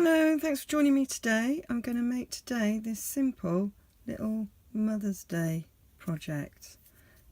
Hello, thanks for joining me today. I'm going to make today this simple little Mother's Day project.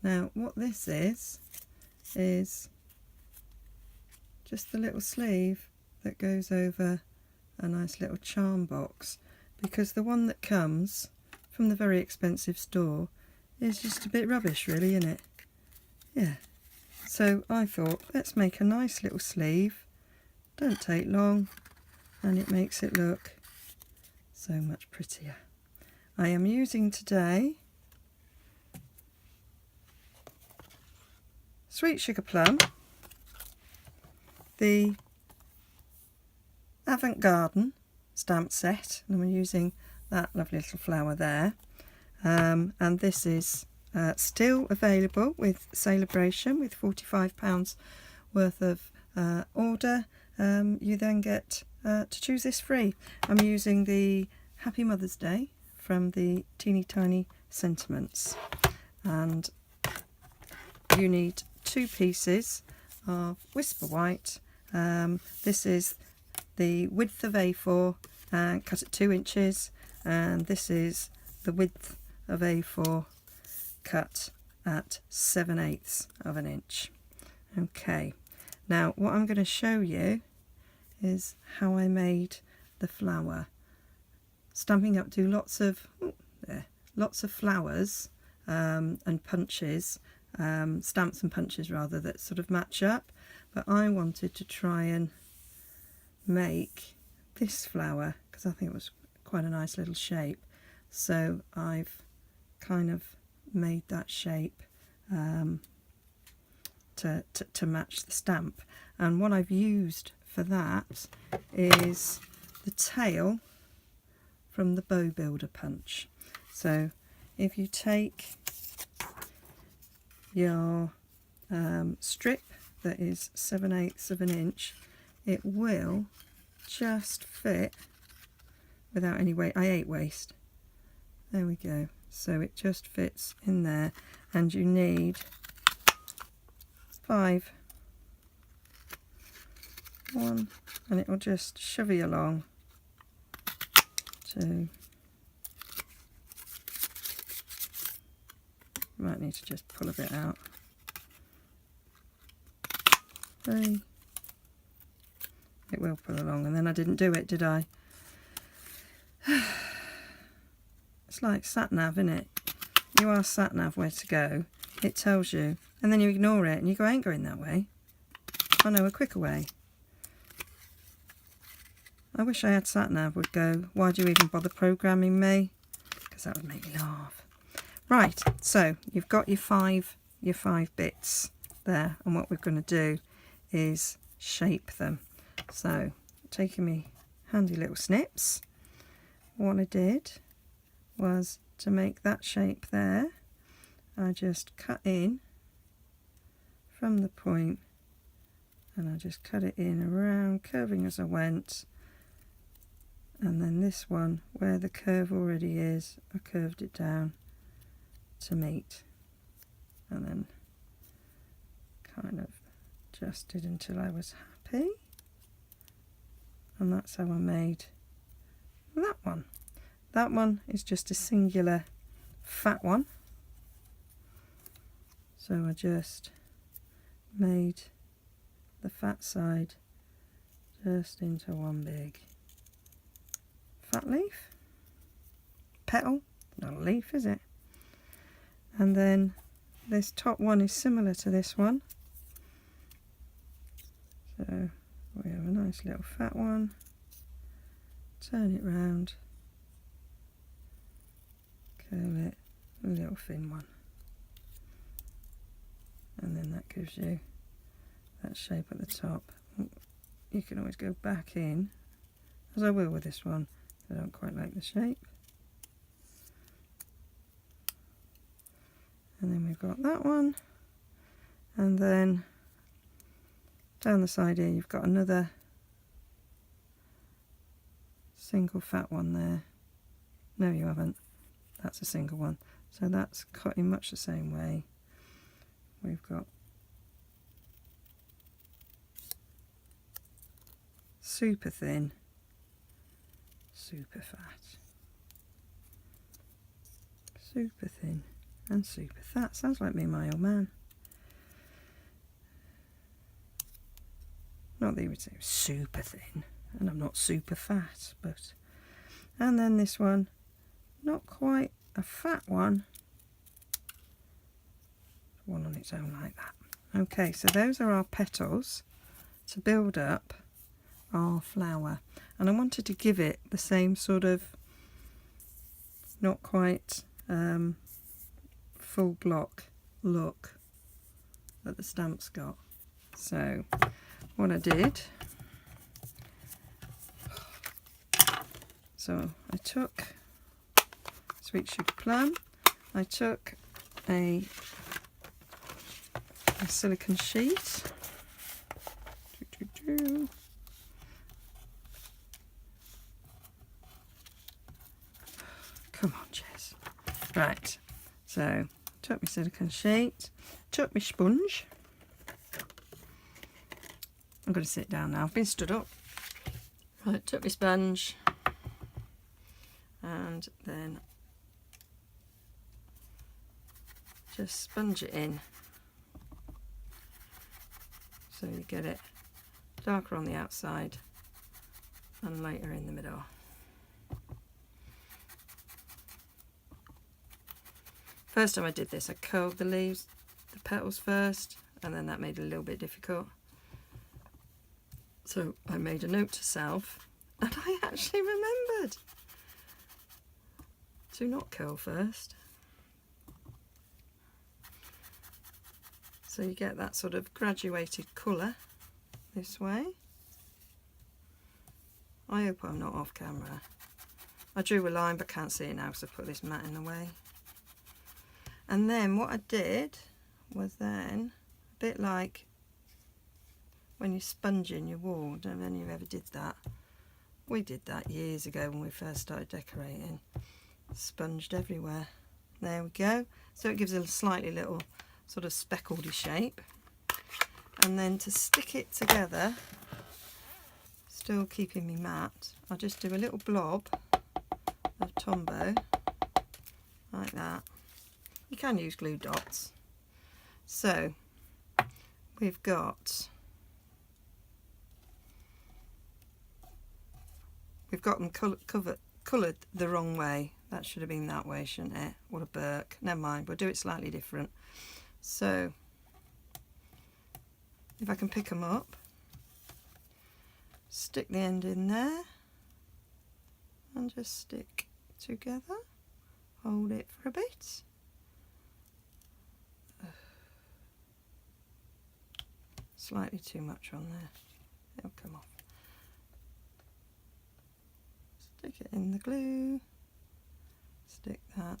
Now what this is just the little sleeve that goes over a nice little charm box, because the one that comes from the very expensive store is just a bit rubbish really, isn't it? Yeah. So I thought, let's make a nice little sleeve. Don't take long, and it makes it look so much prettier. I am using today Sweet Sugar Plum, the Avant Garden stamp set, and I'm using that lovely little flower there. And this is still available with Celebration, with £45 worth of order. You then get to choose this free. I'm using the Happy Mother's Day from the Teeny Tiny Sentiments, and you need 2 pieces of Whisper White. This is the width of A4 and cut at 2 inches, and this is the width of A4 cut at 7/8 of an inch. Okay, now what I'm going to show you is how I made the flower. Stampin' Up do lots of flowers and punches, stamps and punches rather, that sort of match up, but I wanted to try and make this flower because I think it was quite a nice little shape, so I've kind of made that shape to match the stamp. And what I've used for that is the tail from the Bow Builder punch. So if you take your strip that is 7/8 of an inch, it will just fit without any weight. I 8 waste. There we go. So it just fits in there, and you need 5. 1, and it will just shove you along. 2. Might need to just pull a bit out. 3. It will pull along, and then I didn't do it, did I? It's like sat-nav, isn't it? You ask sat-nav where to go, it tells you, and then you ignore it and you go, I ain't going that way. I know a quicker way. I wish I had sat-nav would go, why do you even bother programming me? Because that would make me laugh. Right, so you've got your five bits there, and what we're going to do is shape them. So taking me handy little snips, what I did was to make that shape there, I just cut in from the point, and I just cut it in around, curving as I went. And then this one, where the curve already is, I curved it down to meet, and then kind of adjusted until I was happy. And that's how I made that one. That one is just a singular fat one. So I just made the fat side just into one big fat leaf. Petal, not a leaf, is it? And then this top one is similar to this one. So we have a nice little fat one. Turn it round. Curl it, a little thin one, and then that gives you that shape at the top. You can always go back in, as I will with this one. I don't quite like the shape. And then we've got that one, and then down the side here you've got another single fat one there. No, you haven't. That's a single one. So that's cut in much the same way. We've got super thin super fat, super thin and super fat. Sounds like me and my old man. Not that he would say super thin, and I'm not super fat, but... And then this one, not quite a fat one, one on its own like that. Okay, so those are our petals to build up our flower, and I wanted to give it the same sort of not quite full block look that the stamp's got. So what I did, so I took Sweet Sugar Plum, I took a silicone sheet, come on Jess, right, so took my silicone sheet, took my sponge. I'm going to sit down now, I've been stood up. Right, took my sponge and then just sponge it in so you get it darker on the outside and lighter in the middle. First time I did this, I curled the leaves, the petals first, and then that made it a little bit difficult. So I made a note to self, and I actually remembered to not curl first. So you get that sort of graduated colour this way. I hope I'm not off camera. I drew a line but can't see it now because I put this mat in the way. And then what I did was then, a bit like when you sponge in your wall, I don't know if any of you ever did that. We did that years ago when we first started decorating. Sponged everywhere. There we go. So it gives it a slightly little sort of speckledy shape. And then to stick it together, still keeping me mat, I'll just do a little blob of Tombow, like that. You can use glue dots. So we've got them coloured the wrong way. That should have been that way, shouldn't it? What a Burke. Never mind, we'll do it slightly different. So if I can pick them up, stick the end in there and just stick together, hold it for a bit. Slightly too much on there, it'll come off. Stick it in the glue, stick that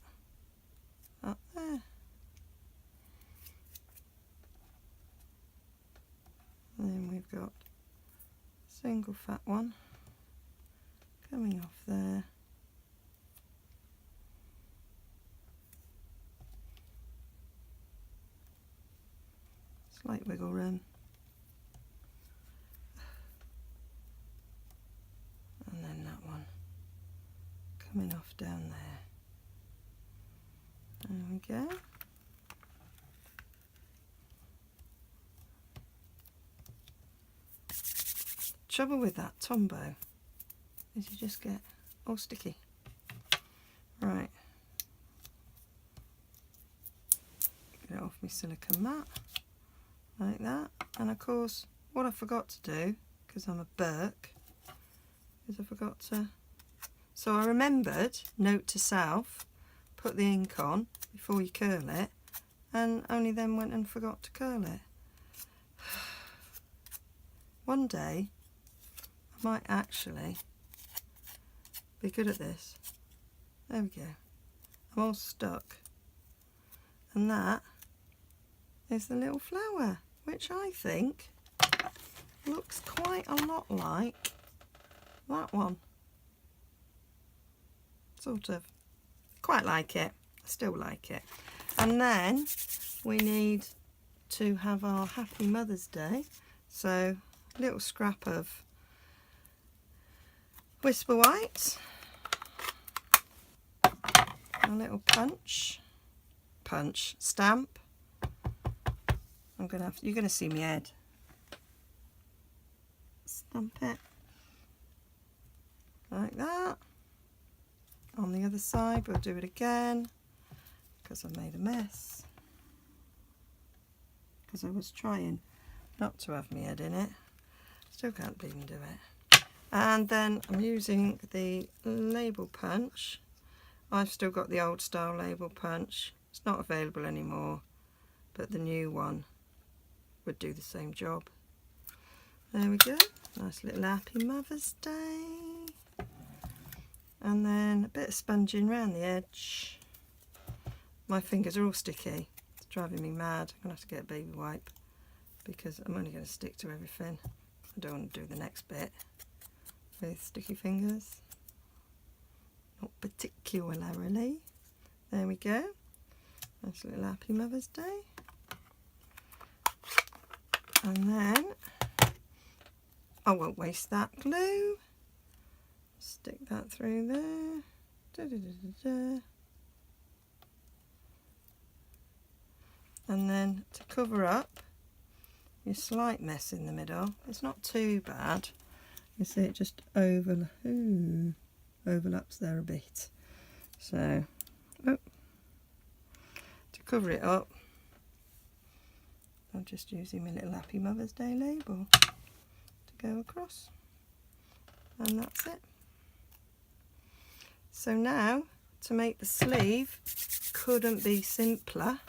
up there. And then we've got a single fat one coming off there. Slight wiggle room. And then that one coming off down there. There we go. Trouble with that Tombow is you just get all sticky. Right. Get it off my silicone mat like that. And of course, what I forgot to do, because I'm a Burke, is I forgot to... So I remembered, note to self, put the ink on before you curl it, and only then went and forgot to curl it. One day, I might actually be good at this. There we go. I'm all stuck. And that is the little flower, which I think looks quite a lot like that one. Sort of. Quite like it. I still like it. And then we need to have our Happy Mother's Day. So a little scrap of Whisper White. little stamp. You're gonna see my head. Stamp it like that. On the other side, we'll do it again because I made a mess. Because I was trying not to have my head in it. Still can't even do it. And then I'm using the label punch. I've still got the old style label punch. It's not available anymore, but the new one would do the same job. There we go. Nice little happy Mother's Day. And then a bit of sponging around the edge. My fingers are all sticky. It's driving me mad. I'm going to have to get a baby wipe because I'm only going to stick to everything. I don't want to do the next bit with sticky fingers. Not particularly. There we go. Nice little happy Mother's Day. And then I won't waste that glue. Stick that through there. Da, da, da, da, da. And then to cover up your slight mess in the middle, it's not too bad. You see it just overlaps there a bit. So, to cover it up, I'm just using my little Happy Mother's Day label to go across. And that's it. So now, to make the sleeve, couldn't be simpler.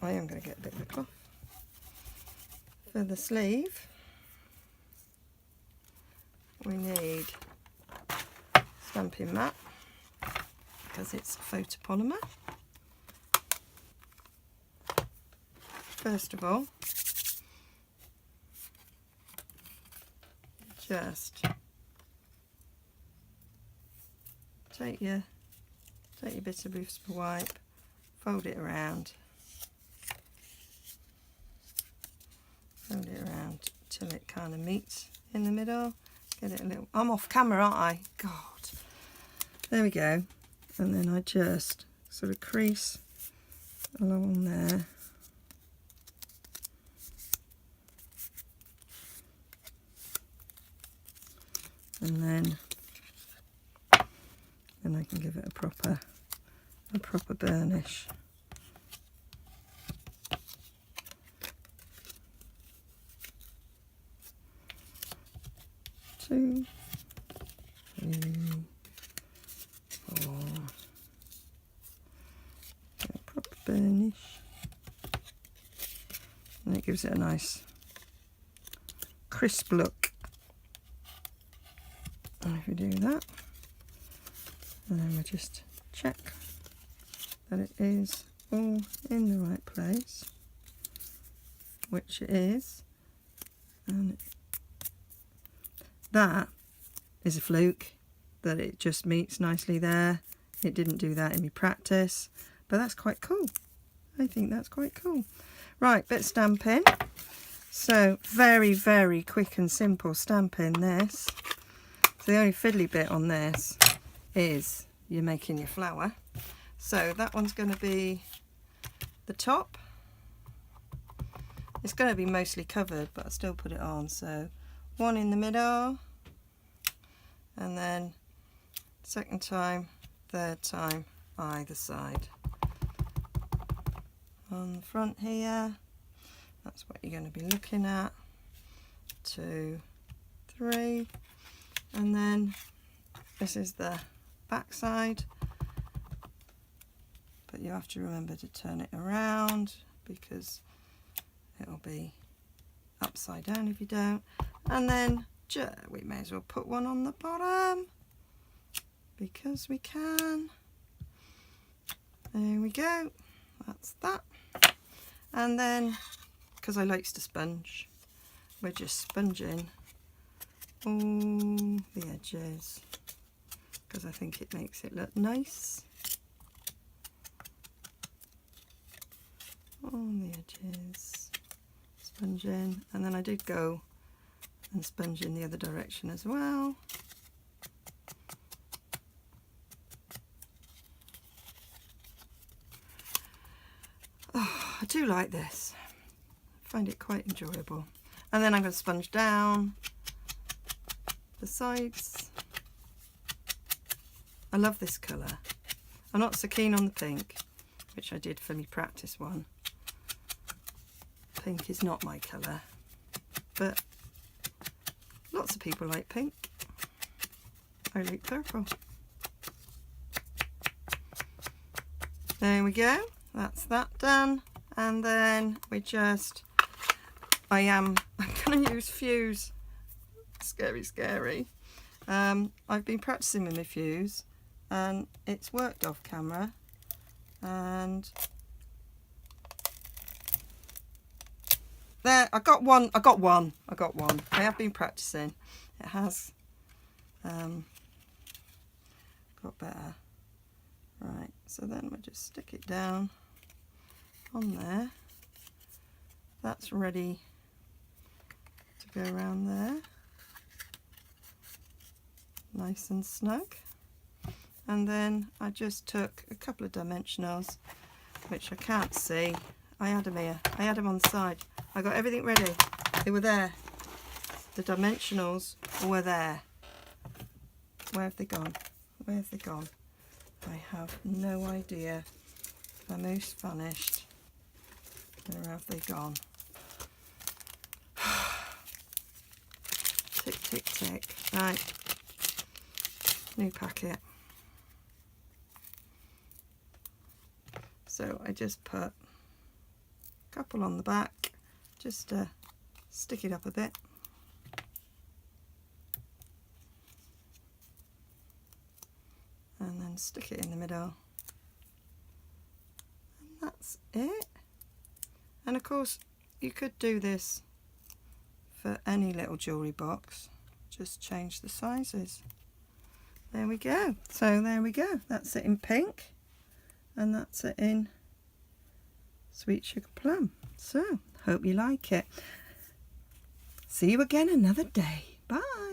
I am going to get a bit of a cloth. For the sleeve, we need stamping mat because it's photopolymer. First of all, just take your bit of whisper wipe, fold it around, till it kind of meets in the middle. Get it a little. I'm off camera, aren't I? God. There we go. And then I just sort of crease along there. And then I can give it a proper burnish. Two, three, four. A proper burnish. And it gives it a nice crisp look. And if we do that, and then we just check that it is all in the right place, which it is, and that is a fluke, that it just meets nicely there. It didn't do that in my practice, but that's quite cool. I think that's quite cool. Right, bit of stamping. So very, very quick and simple stamping this. So the only fiddly bit on this is you're making your flower. So that one's going to be the top. It's going to be mostly covered, but I'll still put it on. So one in the middle, and then second time, third time, either side. On the front here, that's what you're going to be looking at. 2, 3. And then this is the back side, but you have to remember to turn it around because it'll be upside down if you don't. And then we may as well put one on the bottom because we can. There we go, that's that. And then, because I likes to sponge, we're just sponging all the edges because I think it makes it look nice. All the edges, sponging, and then I did go and sponge in the other direction as well. do like this. I find it quite enjoyable. And then I'm going to sponge down the sides. I love this colour. I'm not so keen on the pink, which I did for my practice one. Pink is not my colour, but lots of people like pink. I like purple. There we go, that's that done. And then we just, I'm going to use fuse. Scary, scary. I've been practicing with my fuse and it's worked off camera, and there, I got one. I have been practicing. It has got better. Right, so then we'll just stick it down on there. That's ready to go around there. Nice and snug. And then I just took a couple of dimensionals, which I can't see. I had them here. I had them on the side. I got everything ready. They were there. The dimensionals were there. Where have they gone? Where have they gone? I have no idea. Almost vanished. Where have they gone? Tick, tick, tick. Right. New packet. So I just put a couple on the back, just to stick it up a bit. And then stick it in the middle. And that's it. And of course, you could do this for any little jewellery box. Just change the sizes. There we go. So there we go. That's it in pink. And that's it in Sweet Sugar Plum. So, hope you like it. See you again another day. Bye.